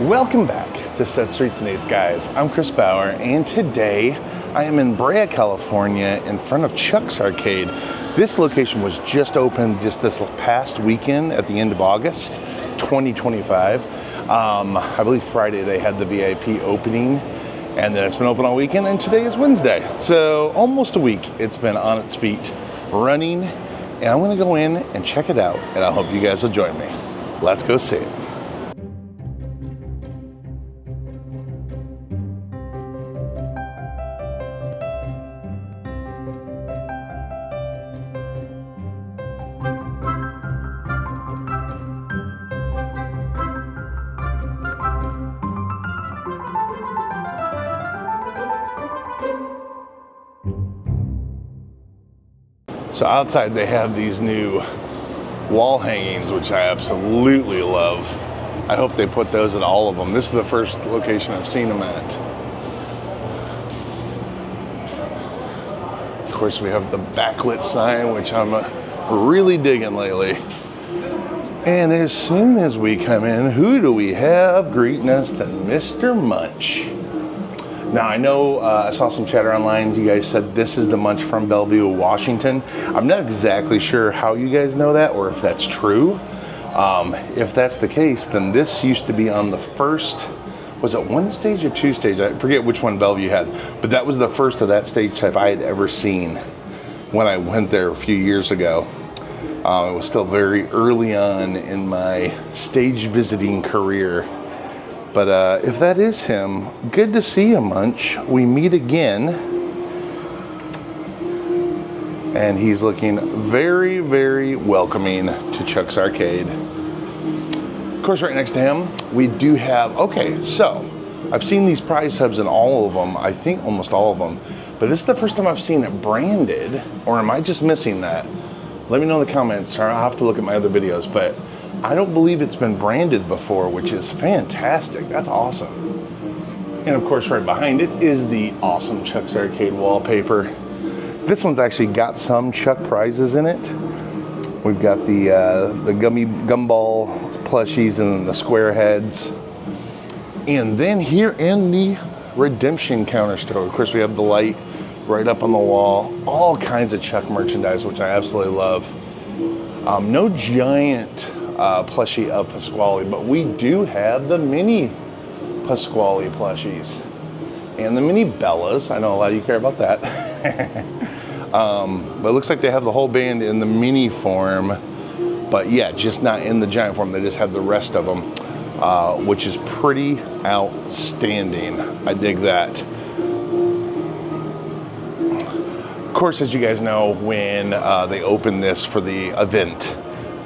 Welcome back to Set Streets and Eights, guys. I'm Chris Bauer, and today I am in Brea, California, in front of Chuck's Arcade. This location was just opened just this past weekend at the end of August 2025. I believe Friday they had the VIP opening, and then it's been open all weekend, and today is Wednesday. So almost a week it's been on its feet running, and I'm gonna go in and check it out, and I hope you guys will join me. Let's go see it. So outside they have these new wall hangings, which I absolutely love. I hope they put those at all of them. This is the first location I've seen them at. Of course, we have the backlit sign, which I'm really digging lately. And as soon as we come in, who do we have greeting us? To Mr. Munch. Now, I know I saw some chatter online. You guys said this is the Munch from Bellevue, Washington. I'm not exactly sure how you guys know that or if that's true. If that's the case, then this used to be on the first, was it one stage or two stage? I forget which one Bellevue had, but that was the first of that stage type I had ever seen when I went there a few years ago. It was still very early on in my stage visiting career. But if that is him, good to see you, Munch. We meet again. And he's looking very, very welcoming to Chuck's Arcade. Of course, right next to him, we do have, okay, so I've seen these prize hubs in all of them, I think almost all of them. But this is the first time I've seen it branded, or am I just missing that? Let me know in the comments, or I'll have to look at my other videos, but I don't believe it's been branded before, which is fantastic. That's awesome. And of course, right behind it is the awesome Chuck's Arcade wallpaper. This one's actually got some Chuck prizes in it. We've got the gumball plushies and then the square heads. And then here in the redemption counter store, of course, we have the light right up on the wall. All kinds of Chuck merchandise, which I absolutely love. No giant plushie of Pasquale, but we do have the mini Pasquale plushies and the mini Bellas. I know a lot of you care about that. But it looks like they have the whole band in the mini form, but yeah, just not in the giant form. They just have the rest of them, which is pretty outstanding. I dig that. Of course, as you guys know, when they opened this for the event,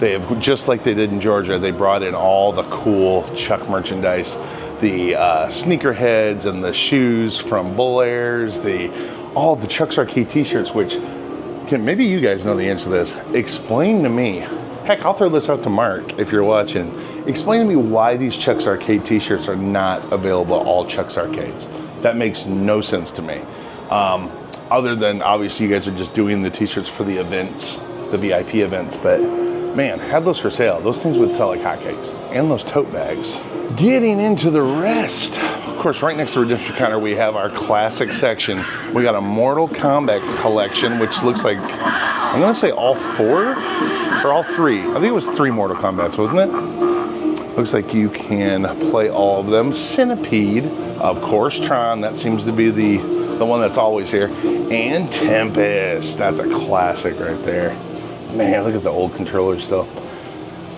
they have, just like they did in Georgia, they brought in all the cool Chuck merchandise, the sneaker heads and the shoes from Bull Airs, all the Chuck's Arcade t-shirts, which maybe you guys know the answer to this. Explain to me, heck, I'll throw this out to Mark if you're watching. Explain to me why these Chuck's Arcade t-shirts are not available at all Chuck's Arcades. That makes no sense to me. Other than obviously you guys are just doing the t-shirts for the events, the VIP events, but man, have those for sale. Those things would sell like hotcakes. And those tote bags. Getting into the rest. Of course, right next to Redemption Counter, we have our classic section. We got a Mortal Kombat collection, which looks like, I'm gonna say all four or all three. I think it was 3 Mortal Kombats, wasn't it? Looks like you can play all of them. Centipede, of course, Tron, that seems to be the one that's always here. And Tempest, that's a classic right there. Man, look at the old controllers still.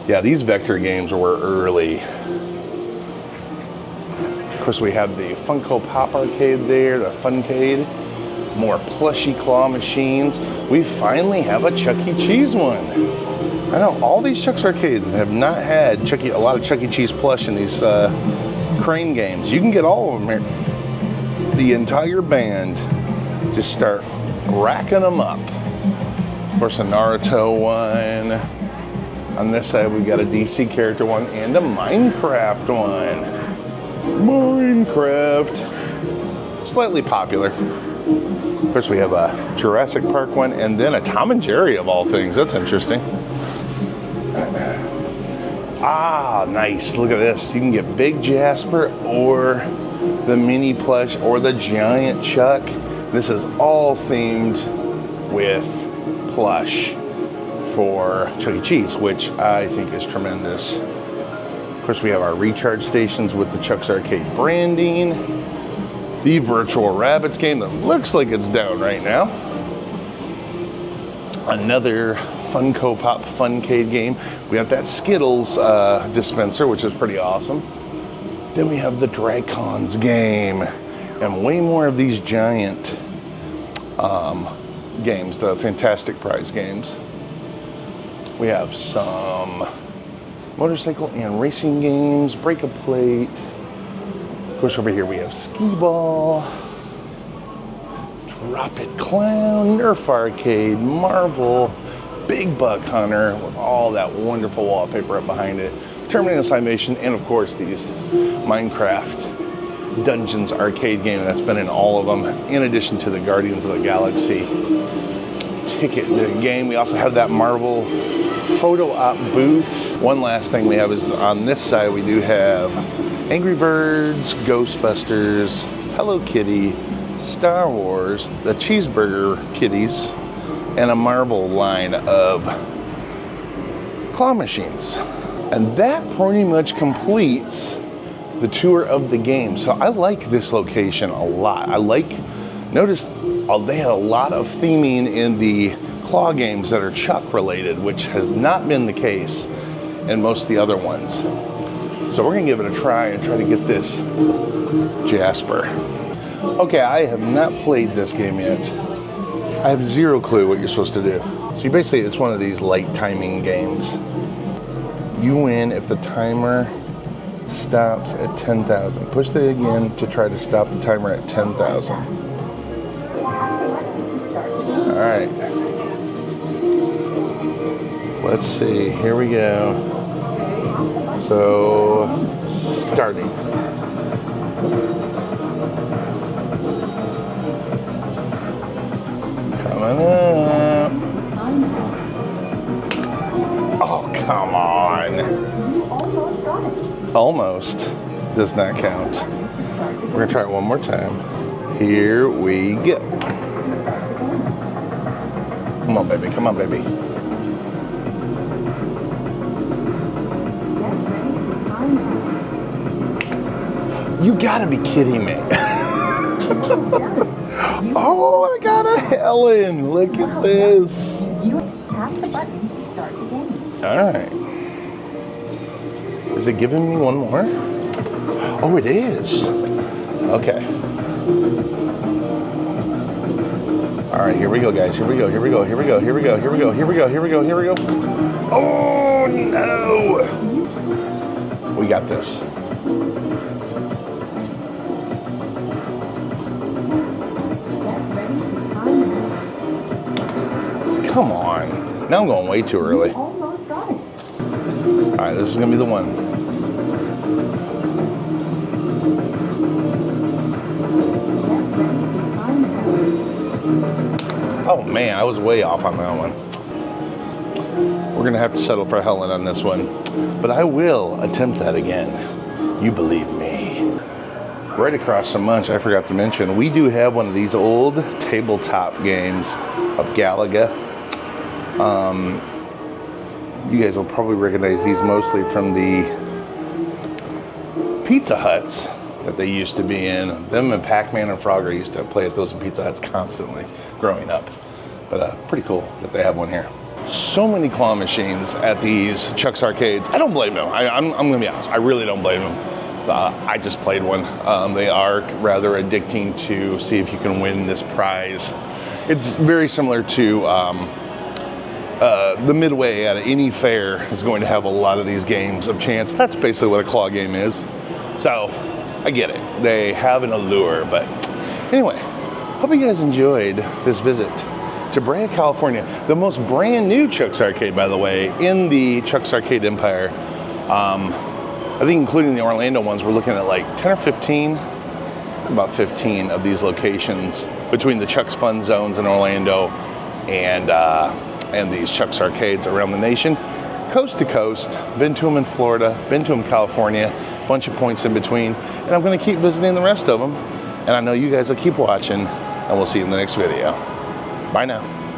Yeah, these Vector games were early. Of course, we have the Funko Pop Arcade there, the Funcade. More plushy claw machines. We finally have a Chuck E. Cheese one. I know, all these Chuck's Arcades have not had a lot of Chuck E. Cheese plush in these crane games. You can get all of them here. The entire band, just start racking them up. Of course, a Naruto one. On this side, we've got a DC character one and a Minecraft one. Minecraft. Slightly popular. Of course, we have a Jurassic Park one and then a Tom and Jerry of all things. That's interesting. Ah, nice. Look at this. You can get Big Jasper or the mini plush or the giant Chuck. This is all themed with plush for Chuck E. Cheese, which I think is tremendous. Of course, we have our recharge stations with the Chuck's Arcade branding. The Virtual Rabbits game that looks like it's down right now. Another Funko Pop Funcade game. We have that Skittles dispenser, which is pretty awesome. Then we have the Dracons game, and way more of these giant games, the Fantastic Prize games. We have some motorcycle and racing games, Break a Plate. Of course, over here we have Skee Ball, Drop It Clown, Nerf Arcade, Marvel, Big Buck Hunter with all that wonderful wallpaper up behind it, Terminator Animation, and of course these Minecraft Dungeons arcade game that's been in all of them, in addition to the Guardians of the Galaxy ticket game. We also have that Marvel photo op booth. One last thing we have is on this side we do have Angry Birds, Ghostbusters, Hello Kitty, Star Wars, the Cheeseburger Kitties, and a Marvel line of claw machines. And that pretty much completes the tour of the game. So I like this location a lot. Notice they had a lot of theming in the claw games that are Chuck related, which has not been the case in most of the other ones. So we're gonna give it a try and try to get this Jasper. Okay, I have not played this game yet. I have zero clue what you're supposed to do. So basically it's one of these light timing games. You win if the timer stops at 10,000. Push the again to try to stop the timer at 10,000. All right. Let's see, here we go. So, starting. Coming up. Oh, come on. Almost does not count. We're gonna try it one more time. Here we go. Come on, baby, come on, baby. You gotta be kidding me. Oh, I got a Helen. Look at this. You tap the button to start the game. All right. Is it giving me one more? Oh, it is. Okay. All right, here we go, guys. Here we go, here we go, here we go, here we go, here we go, here we go, here we go, here we go. Oh, no. We got this. Come on. Now I'm going way too early. Almost got it. All right, this is gonna be the one. Oh man, I was way off on that one. We're gonna have to settle for Helen on this one, but I will attempt that again. You believe me. Right across from Munch, I forgot to mention, we do have one of these old tabletop games of Galaga. You guys will probably recognize these mostly from the Pizza Huts that they used to be in. Them and Pac-Man and Frogger used to play at those in Pizza Huts constantly growing up. But pretty cool that they have one here. So many claw machines at these Chuck's Arcades. I don't blame them. I'm gonna be honest, I really don't blame them. I just played one. They are rather addicting to see if you can win this prize. It's very similar to the Midway at any fair is going to have a lot of these games of chance. That's basically what a claw game is. So I get it. They have an allure, but anyway, hope you guys enjoyed this visit to Brea, California. The most brand new Chuck's Arcade, by the way, in the Chuck's Arcade empire. I think including the Orlando ones, we're looking at like 10 or 15, about 15 of these locations between the Chuck's Fun Zones in Orlando and these Chuck's Arcades around the nation. coast to coast. Been to them in Florida, been to them in California, bunch of points in between, and I'm going to keep visiting the rest of them. And I know you guys will keep watching, and we'll see you in the next video. Bye now.